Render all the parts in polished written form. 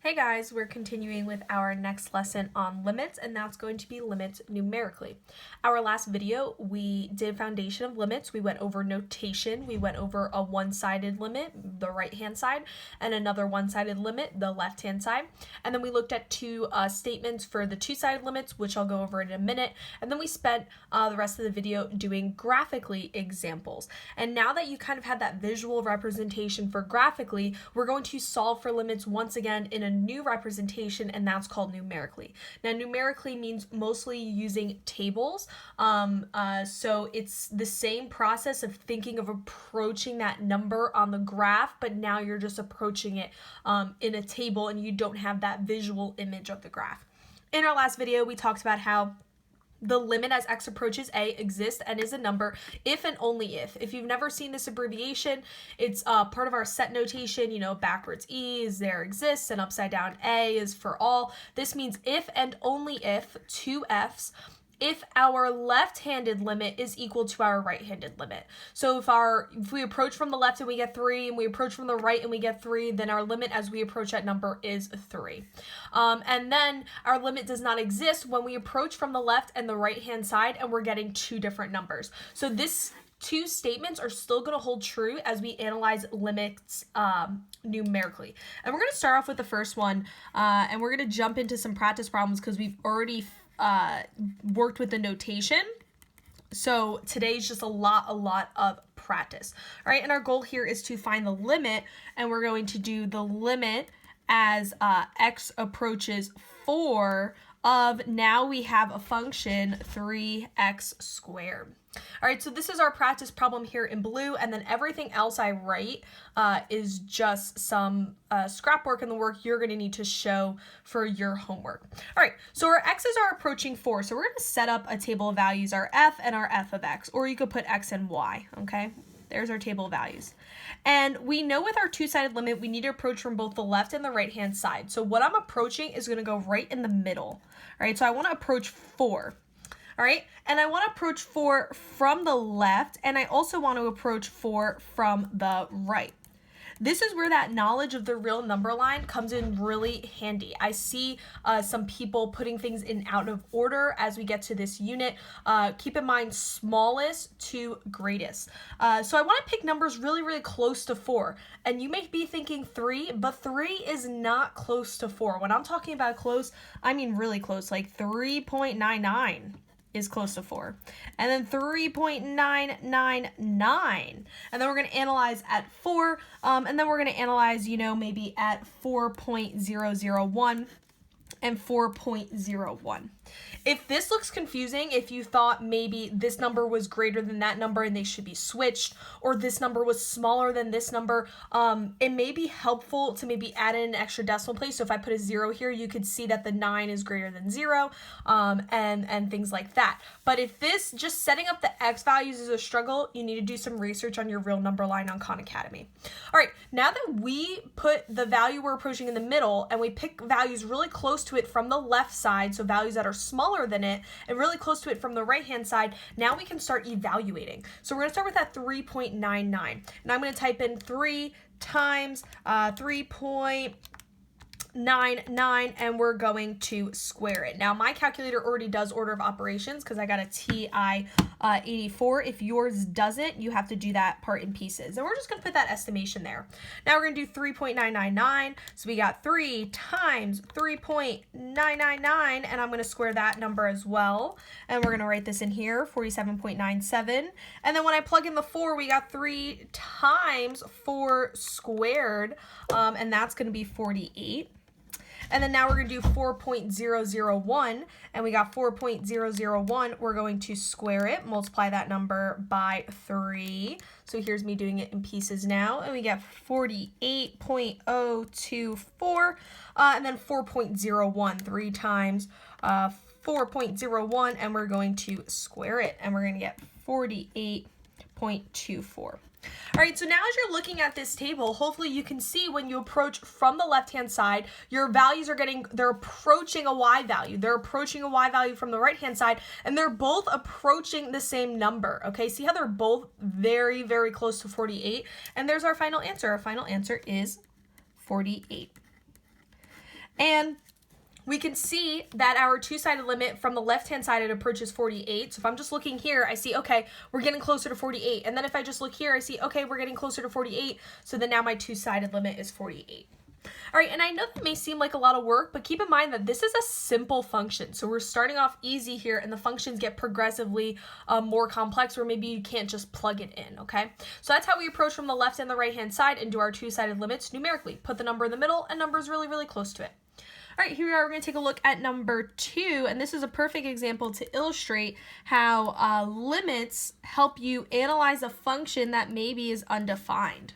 Hey guys, we're continuing with our next lesson on limits, and that's going to be limits numerically. Our last video, we did foundation of limits. We went over notation. We went over a one-sided limit, the right-hand side, and another one-sided limit, the left-hand side. And then we looked at two statements for the two-sided limits, which I'll go over in a minute. And then we spent the rest of the video doing graphically examples. And now that you kind of had that visual representation for graphically, we're going to solve for limits once again in a new representation, and that's called numerically. Now, numerically means mostly using tables. So it's the same process of thinking of approaching that number on the graph, but now you're just approaching it in a table and you don't have that visual image of the graph. In our last video, we talked about how the limit as x approaches a exists and is a number if and only if. If you've never seen this abbreviation, it's part of our set notation. Backwards e is there exists and upside down a is for all. This means if and only if, two f's, if our left-handed limit is equal to our right-handed limit. So if we approach from the left and we get 3, and we approach from the right and we get 3, then our limit as we approach that number is 3. And then our limit does not exist when we approach from the left and the right-hand side and we're getting two different numbers. So this two statements are still going to hold true as we analyze limits numerically. And we're going to start off with the first one, and we're going to jump into some practice problems because we've already worked with the notation. So today's just a lot of practice. All right, and our goal here is to find the limit, and we're going to do the limit as x approaches 4 of, now we have a function 3x squared. All right, so this is our practice problem here in blue, and then everything else I write is just some scrap work and the work you're going to need to show for your homework. All right, so our x's are approaching 4, so we're going to set up a table of values, our f and our f of x, or you could put x and y, okay? There's our table of values. And we know with our two-sided limit, we need to approach from both the left and the right-hand side. So what I'm approaching is going to go right in the middle. All right, so I want to approach 4. All right, and I want to approach 4 from the left, and I also want to approach 4 from the right. This is where that knowledge of the real number line comes in really handy. I see some people putting things in out of order as we get to this unit. Keep in mind smallest to greatest. So I want to pick numbers really close to 4. And you may be thinking 3, but 3 is not close to 4. When I'm talking about close, I mean really close, like 3.99. is close to 4. And then 3.999. And then we're going to analyze at 4. And then we're going to analyze, maybe at 4.001 and 4.01. If this looks confusing, if you thought maybe this number was greater than that number and they should be switched, or this number was smaller than this number, it may be helpful to maybe add in an extra decimal place. So if I put a 0 here, you could see that the 9 is greater than 0, and things like that. But if this, just setting up the x values is a struggle, you need to do some research on your real number line on Khan Academy. All right, now that we put the value we're approaching in the middle and we pick values really close to it from the left side, so values that are smaller than it, and really close to it from the right hand side, now we can start evaluating. So we're going to start with that 3.99, and I'm going to type in 3 times 3.99, and we're going to square it. Now my calculator already does order of operations because I got a TI 84. If yours doesn't, you have to do that part in pieces, and we're just going to put that estimation there. Now we're going to do 3.999, so we got 3 times 3.999, and I'm going to square that number as well, and we're going to write this in here, 47.97, and then when I plug in the 4, we got 3 times 4 squared, and that's going to be 48. And then now we're going to do 4.001, and we got 4.001. We're going to square it, multiply that number by 3. So here's me doing it in pieces now, and we get 48.024, and then 4.01, 3 times 4.01, and we're going to square it, and we're going to get 48.24. All right, so now as you're looking at this table, hopefully you can see when you approach from the left-hand side, your values are they're approaching a y value. They're approaching a y value from the right-hand side, and they're both approaching the same number, okay? See how they're both very close to 48? And there's our final answer. Our final answer is 48. And we can see that our two-sided limit from the left-hand side, it approaches 48. So if I'm just looking here, I see, okay, we're getting closer to 48. And then if I just look here, I see, okay, we're getting closer to 48. So then now my two-sided limit is 48. All right, and I know that may seem like a lot of work, but keep in mind that this is a simple function. So we're starting off easy here, and the functions get progressively more complex, where maybe you can't just plug it in, okay? So that's how we approach from the left and the right-hand side and do our two-sided limits numerically. Put the number in the middle, and numbers really, really close to it. All right, here we are. We're going to take a look at number 2, and this is a perfect example to illustrate how limits help you analyze a function that maybe is undefined.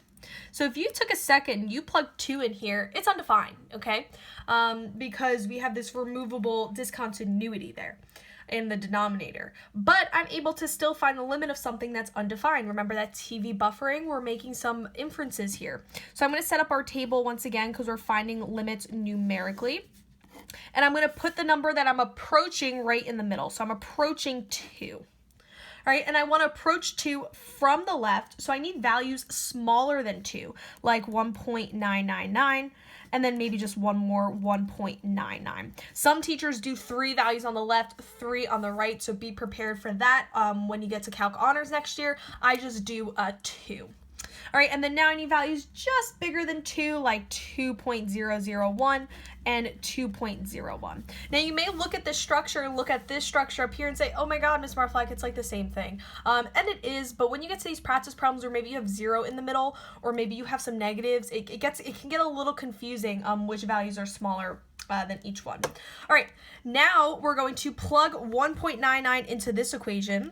So if you took a second, you plug 2 in here, it's undefined, okay? Because we have this removable discontinuity there in the denominator. But I'm able to still find the limit of something that's undefined. Remember that TV buffering? We're making some inferences here. So I'm going to set up our table once again because we're finding limits numerically. And I'm going to put the number that I'm approaching right in the middle. So I'm approaching 2. All right, and I want to approach 2 from the left, so I need values smaller than 2, like 1.999, and then maybe just one more, 1.99. Some teachers do 3 values on the left, 3 on the right, so be prepared for that when you get to Calc Honors next year. I just do 2. All right, and then now I need values just bigger than 2, like 2.001 and 2.01. Now you may look at this structure and look at this structure up here and say, oh my God, Ms. Marflack, it's like the same thing. And it is, but when you get to these practice problems where maybe you have 0 in the middle, or maybe you have some negatives, it can get a little confusing which values are smaller than each one. All right, now we're going to plug 1.99 into this equation.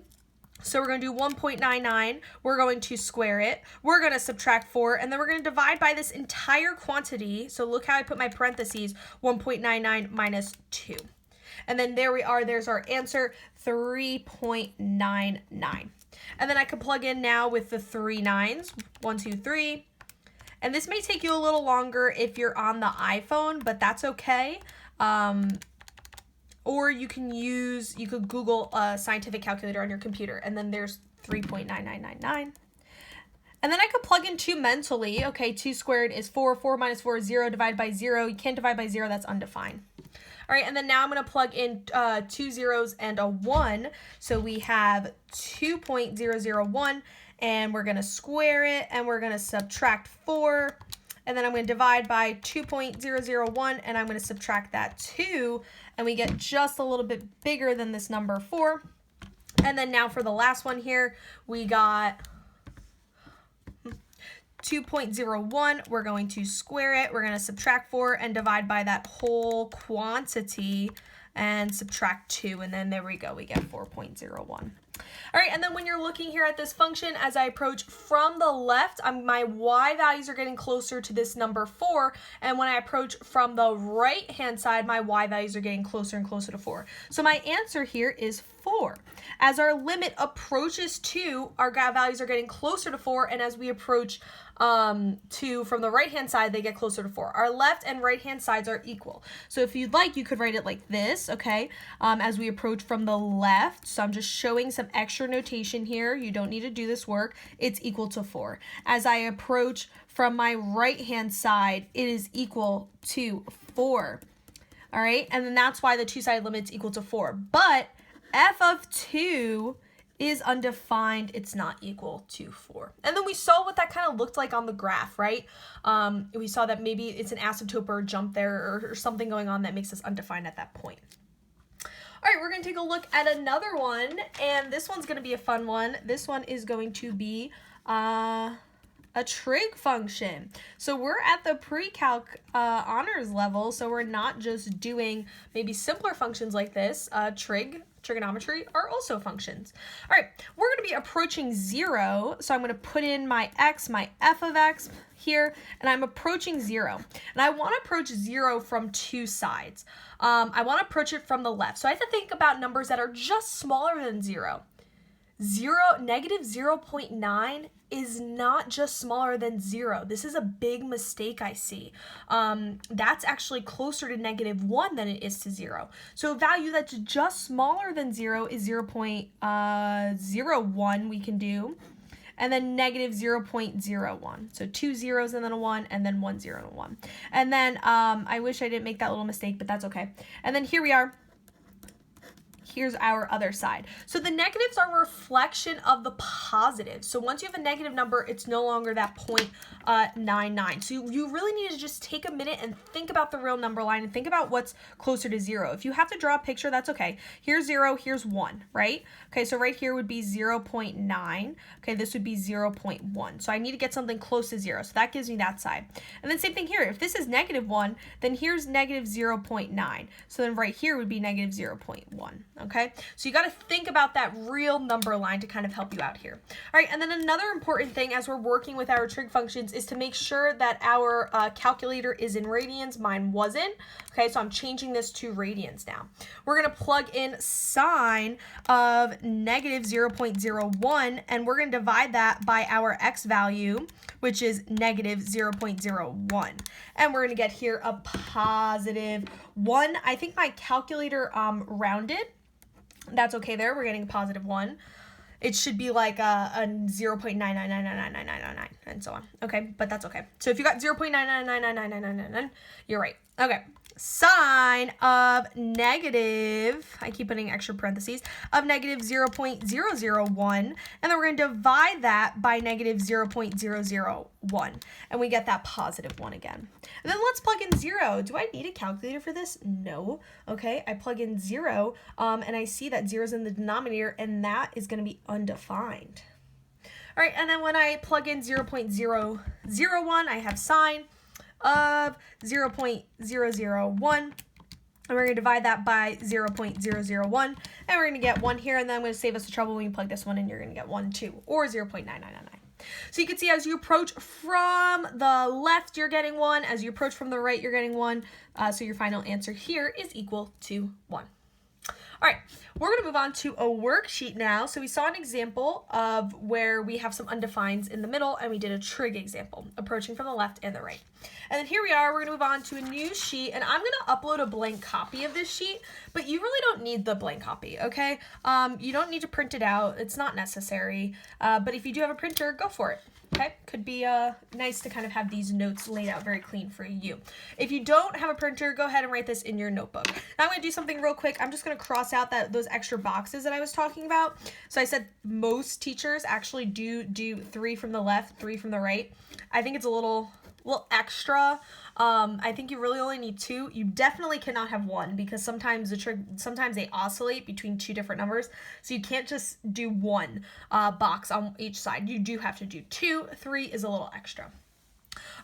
So we're going to do 1.99, we're going to square it, we're going to subtract 4, and then we're going to divide by this entire quantity. So look how I put my parentheses, 1.99 minus 2. And then there we are, there's our answer, 3.99. And then I can plug in now with the 3 9s, 1, 2, 3. And this may take you a little longer if you're on the iPhone, but that's okay. Or you could Google a scientific calculator on your computer, and then there's 3.9999. And then I could plug in 2 mentally. Okay, 2 squared is 4. 4 minus 4 is 0. Divide by 0. You can't divide by 0. That's undefined. All right, and then now I'm going to plug in 2 zeros and a 1. So we have 2.001, and we're going to square it, and we're going to subtract 4. And then I'm going to divide by 2.001, and I'm going to subtract that 2, and we get just a little bit bigger than this number 4. And then now for the last one here, we got 2.01. We're going to square it. We're going to subtract 4 and divide by that whole quantity and subtract 2, and then there we go. We get 4.01. All right, and then when you're looking here at this function, as I approach from the left, my y values are getting closer to this number 4, and when I approach from the right-hand side, my y values are getting closer and closer to 4. So my answer here is 4. As our limit approaches 2, our values are getting closer to 4, and as we approach 2 from the right-hand side, they get closer to 4. Our left and right-hand sides are equal. So if you'd like, you could write it like this, okay? As we approach from the left, so I'm just showing some extra notation here. You don't need to do this work. It's equal to 4. As I approach from my right-hand side, it is equal to 4. All right, and then that's why the two-sided limit is equal to 4. But f of 2 is undefined. It's not equal to 4. And then we saw what that kind of looked like on the graph, right? We saw that maybe it's an asymptote or a jump there or something going on that makes us undefined at that point. All right, we're going to take a look at another one, and this one's going to be a fun one. This one is going to be a trig function. So we're at the pre-calc honors level, so we're not just doing maybe simpler functions like this. Trigonometry are also functions. All right, we're going to be approaching 0, so I'm going to put in my x, my f of x here, and I'm approaching 0. And I want to approach 0 from 2 sides. I want to approach it from the left. So I have to think about numbers that are just smaller than 0. Negative 0.9 is not just smaller than 0. This is a big mistake I see. That's actually closer to negative 1 than it is to 0. So a value that's just smaller than 0 is 0.01 we can do. and then negative 0.01. So 2 zeros and then a 1, and then 1 0 and a 1. And then I wish I didn't make that little mistake, but that's okay. And then here we are. Here's our other side. So the negatives are a reflection of the positives. So once you have a negative number, it's no longer that 0.99. So you really need to just take a minute and think about the real number line and think about what's closer to 0. If you have to draw a picture, that's okay. Here's 0, here's 1, right? Okay, so right here would be 0.9. Okay, this would be 0.1. So I need to get something close to 0. So that gives me that side. And then same thing here. If this is negative 1, then here's negative 0.9. So then right here would be negative 0.1. Okay, so you got to think about that real number line to kind of help you out here. All right, and then another important thing as we're working with our trig functions is to make sure that our calculator is in radians. Mine wasn't. Okay, so I'm changing this to radians now. We're going to plug in sine of negative 0.01, and we're going to divide that by our x value, which is negative 0.01. And we're going to get here a positive 1. I think my calculator rounded. That's okay there. We're getting a positive 1. It should be like a 0.999999999 and so on. Okay, but that's okay. So if you got 0.9999999, you're right. Okay. Sine of negative, I keep putting extra parentheses, of negative 0.001, and then we're going to divide that by negative 0.001, and we get that positive 1 again. And then let's plug in 0. Do I need a calculator for this? No. Okay, I plug in 0, and I see that 0 is in the denominator, and that is going to be undefined. All right, and then when I plug in 0.001, I have sine of 0.001, and we're going to divide that by 0.001, and we're going to get 1 here, and then I'm going to save us the trouble when you plug this one in, you're going to get 1, 2, or 0.9999. So you can see as you approach from the left, you're getting 1. As you approach from the right, you're getting 1. So your final answer here is equal to 1. All right, we're going to move on to a worksheet now. So we saw an example of where we have some undefineds in the middle, and we did a trig example, approaching from the left and the right. And then here we are, we're going to move on to a new sheet, and I'm going to upload a blank copy of this sheet, but you really don't need the blank copy, okay? You don't need to print it out. It's not necessary, but if you do have a printer, go for it. Okay, could be nice to kind of have these notes laid out very clean for you. If you don't have a printer, go ahead and write this in your notebook. Now I'm going to do something real quick. I'm just going to cross out those extra boxes that I was talking about. So I said most teachers actually do 3 from the left, 3 from the right. I think it's a little extra. I think you really only need 2. You definitely cannot have 1 because sometimes they oscillate between 2 different numbers. So you can't just do 1 box on each side. You do have to do 2. 3 is a little extra.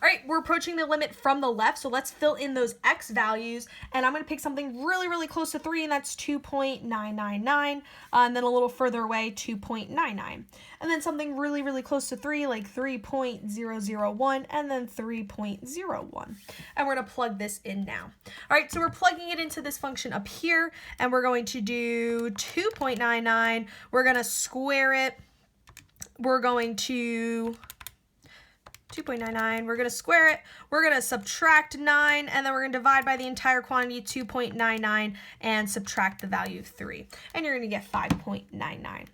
All right, we're approaching the limit from the left, so let's fill in those x values, and I'm going to pick something really, really close to 3, and that's 2.999, and then a little further away, 2.99, and then something really, really close to 3, like 3.001, and then 3.01, and we're going to plug this in now. All right, so we're plugging it into this function up here, and we're going to do 2.99, we're going to square it, we're going to 2.99, we're going to square it, we're going to subtract 9, and then we're going to divide by the entire quantity, 2.99, and subtract the value of 3. And you're going to get 5.99.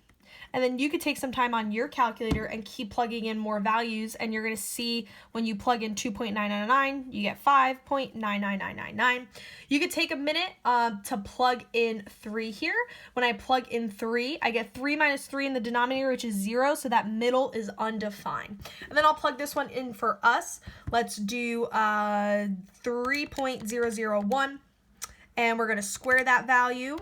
And then you could take some time on your calculator and keep plugging in more values, and you're going to see when you plug in 2.999, you get 5.99999. You could take a minute to plug in 3 here. When I plug in 3, I get 3 minus 3 in the denominator, which is 0, so that middle is undefined. And then I'll plug this one in for us. Let's do 3.001, and we're going to square that value.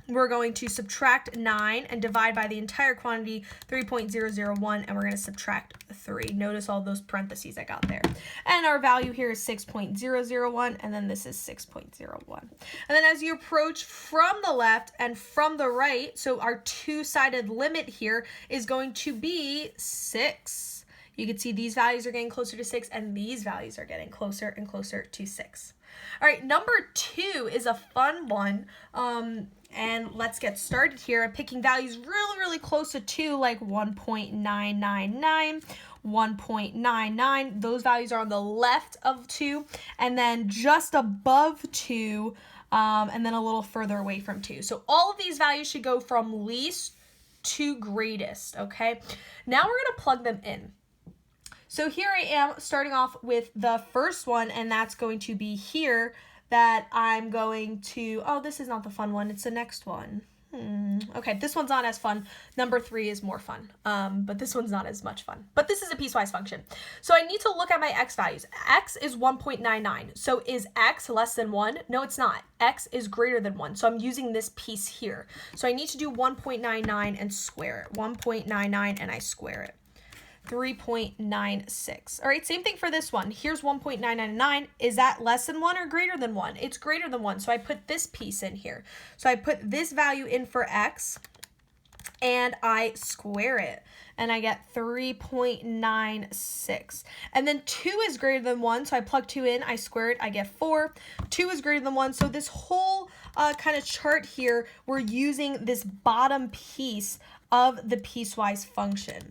We're going to subtract 9 and divide by the entire quantity, 3.001, and we're going to subtract 3. Notice all those parentheses I got there. And our value here is 6.001, and then this is 6.01. And then as you approach from the left and from the right, so our two-sided limit here is going to be 6. You can see these values are getting closer to 6, and these values are getting closer and closer to 6. All right, number 2 is a fun one. And let's get started here. I'm picking values really, really close to 2, like 1.999, 1.99. Those values are on the left of 2, and then just above 2, and then a little further away from 2. So all of these values should go from least two greatest, okay? Now we're going to plug them in. So here I am starting off with the first one, and that's going to be here that I'm going to, oh, this is not the fun one, it's the next one. Okay, this one's not as fun. Number 3 is more fun, but this one's not as much fun. But this is a piecewise function. So I need to look at my x values. X is 1.99. So is x less than 1? No, it's not. X is greater than 1. So I'm using this piece here. So I need to do 1.99 and square it. 1.99 and I square it. 3.96. All right, same thing for this one. Here's 1.999. Is that less than 1 or greater than 1? It's greater than 1, so I put this piece in here. So I put this value in for x, and I square it, and I get 3.96. And then 2 is greater than 1, so I plug 2 in, I square it, I get 4. 2 is greater than 1, so this whole kind of chart here, we're using this bottom piece of the piecewise function.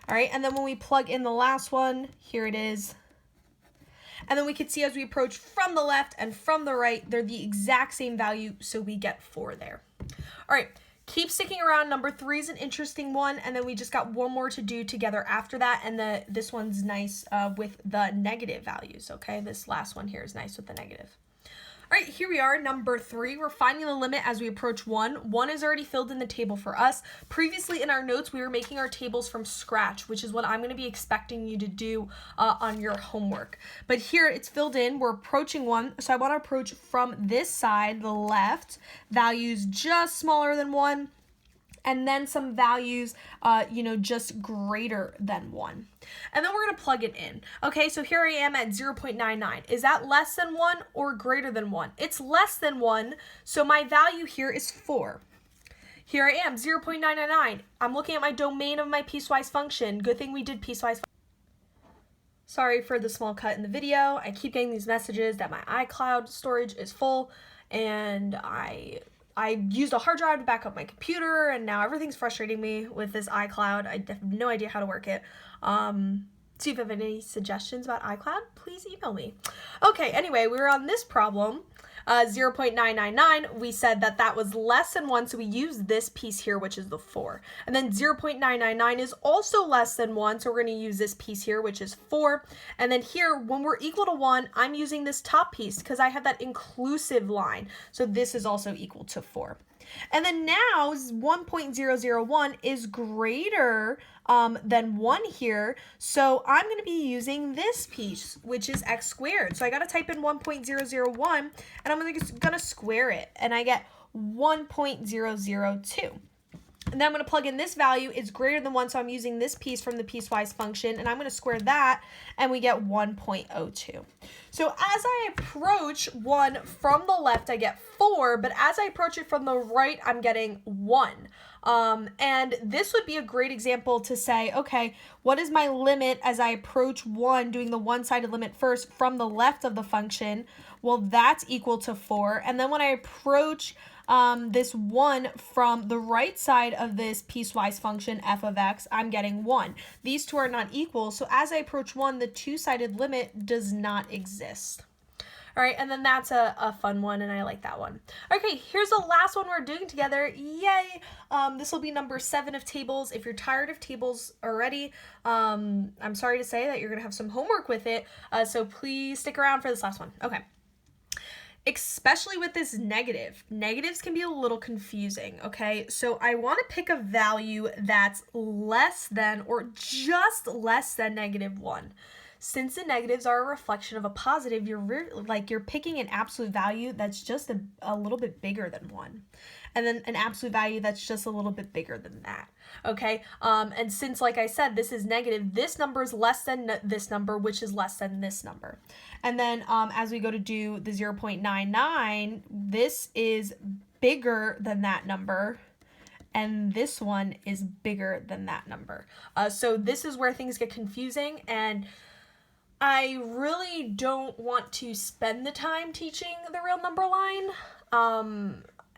All right, and then when we plug in the last one, here it is. And then we can see as we approach from the left and from the right, they're the exact same value, so we get 4 there. All right, keep sticking around. Number 3 is an interesting one, and then we just got one more to do together after that, and this one's nice with the negative values, okay? This last one here is nice with the negative. All right, here we are, number 3. We're finding the limit as we approach 1. 1 is already filled in the table for us. Previously in our notes, we were making our tables from scratch, which is what I'm going to be expecting you to do on your homework. But here it's filled in. We're approaching 1, so I want to approach from this side, the left, values just smaller than 1, and then some values, just greater than 1. And then we're going to plug it in. Okay, so here I am at 0.99. Is that less than 1 or greater than 1? It's less than 1, so my value here is 4. Here I am, 0.999. I'm looking at my domain of my piecewise function. Good thing we did piecewise. Sorry for the small cut in the video. I keep getting these messages that my iCloud storage is full, and I used a hard drive to back up my computer, and now everything's frustrating me with this iCloud. I have no idea how to work it. So if you have any suggestions about iCloud, please email me. Okay, anyway, we were on this problem, 0.999. We said that was less than 1, so we used this piece here, which is the 4. And then 0.999 is also less than 1, so we're going to use this piece here, which is 4. And then here, when we're equal to 1, I'm using this top piece because I have that inclusive line. So this is also equal to 4. And then now 1.001 is greater than 1 here, so I'm going to be using this piece, which is x squared. So I got to type in 1.001, and I'm going to square it, and I get 1.002. And then I'm going to plug in this value. It's greater than 1, so I'm using this piece from the piecewise function, and I'm going to square that, and we get 1.02. So as I approach 1 from the left, I get 4, but as I approach it from the right, I'm getting 1. And this would be a great example to say, okay, what is my limit as I approach 1, doing the one-sided limit first from the left of the function? Well, that's equal to 4. And then when I approach this 1 from the right side of this piecewise function, f of x, I'm getting 1. These two are not equal, so as I approach 1, the two-sided limit does not exist. All right, and then that's a fun one, and I like that one. Okay, here's the last one we're doing together. Yay! This will be number 7 of tables. If you're tired of tables already, I'm sorry to say that you're going to have some homework with it, so please stick around for this last one. Okay. Especially with this negative. Negatives can be a little confusing, okay? So I want to pick a value that's less than or just less than -1. Since the negatives are a reflection of a positive, you're picking an absolute value that's just a little bit bigger than 1. And then an absolute value that's just a little bit bigger than that, okay? And since, like I said, this is negative, this number is less than this number, which is less than this number. And then as we go to do the 0.99, this is bigger than that number, and this one is bigger than that number. So this is where things get confusing, and I really don't want to spend the time teaching the real number line.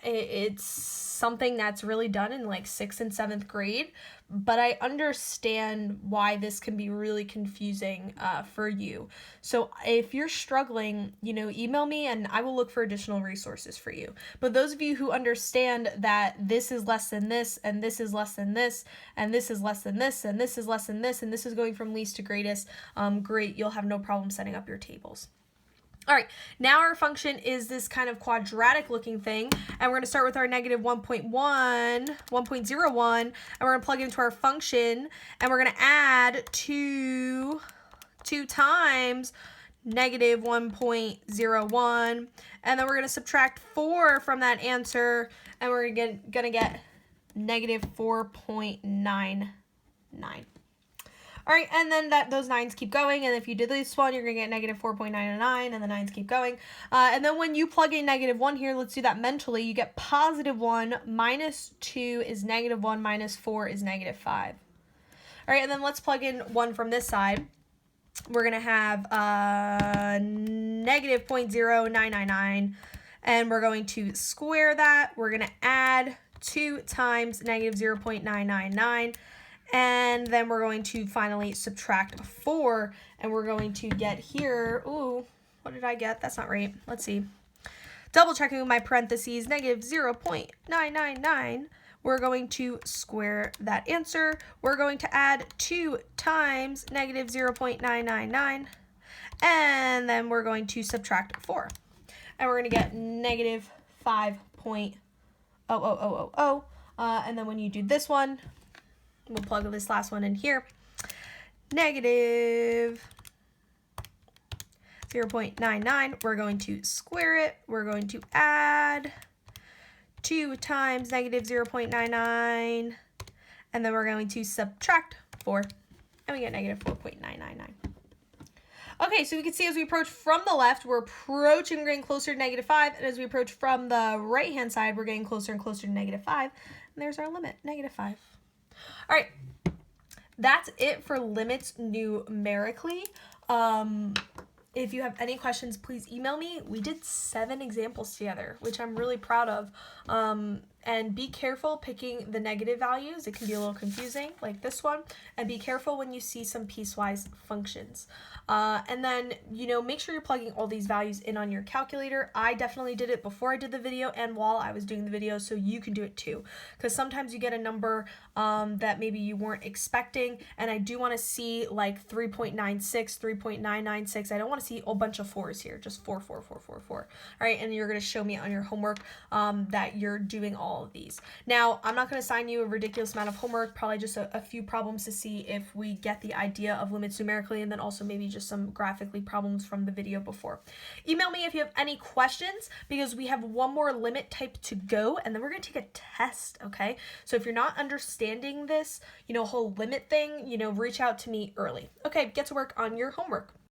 it's something that's really done in like 6th and 7th grade, but I understand why this can be really confusing for you. So if you're struggling, you know, email me and I will look for additional resources for you. But those of you who understand that this is less than this, and this is less than this, and this is less than this, and this is less than this, and this is going from least to greatest, great, you'll have no problem setting up your tables. All right, now our function is this kind of quadratic looking thing, and we're going to start with our negative 1.1, 1.01, and we're going to plug it into our function, and we're going to add 2 times negative 1.01, and then we're going to subtract 4 from that answer, and we're going to get negative 4.99. All right, and then those 9s keep going, and if you did this one, you're going to get negative 4.999, and the 9s keep going. And then when you plug in negative 1 here, let's do that mentally, you get positive 1 minus 2 is negative 1 minus 4 is negative 5. All right, and then let's plug in 1 from this side. We're going to have negative 0.0999, and we're going to square that. We're going to add 2 times negative 0.999. And then we're going to finally subtract 4, and we're going to get here, ooh, what did I get? That's not right. Let's see. Double checking with my parentheses, negative 0.999. We're going to square that answer. We're going to add 2 times negative 0.999, and then we're going to subtract 4. And we're going to get negative 5.00000. And then when you do this one, we'll plug this last one in here. Negative 0.99. We're going to square it. We're going to add 2 times negative 0.99. And then we're going to subtract 4. And we get negative 4.999. Okay, so we can see as we approach from the left, we're approaching, we're getting closer to negative 5. And as we approach from the right-hand side, we're getting closer and closer to negative 5. And there's our limit, negative 5. All right, that's it for limits numerically. If you have any questions, please email me. We did 7 examples together, which I'm really proud of. And be careful picking the negative values. It can be a little confusing, like this one. And be careful when you see some piecewise functions. And then, you know, make sure you're plugging all these values in on your calculator. I definitely did it before I did the video and while I was doing the video, so you can do it too. Because sometimes you get a number that maybe you weren't expecting, and I do want to see like 3.96, 3.996. I don't want to see a bunch of 4s here, just 4, 4, 4, 4, 4. All right, and you're going to show me on your homework that you're doing all of these. Now, I'm not going to assign you a ridiculous amount of homework, probably just a few problems to see if we get the idea of limits numerically, and then also maybe just some graphically problems from the video before. Email me if you have any questions, because we have one more limit type to go, and then we're going to take a test, okay? So if you're not understanding this, you know, whole limit thing, you know, reach out to me early. Okay, get to work on your homework.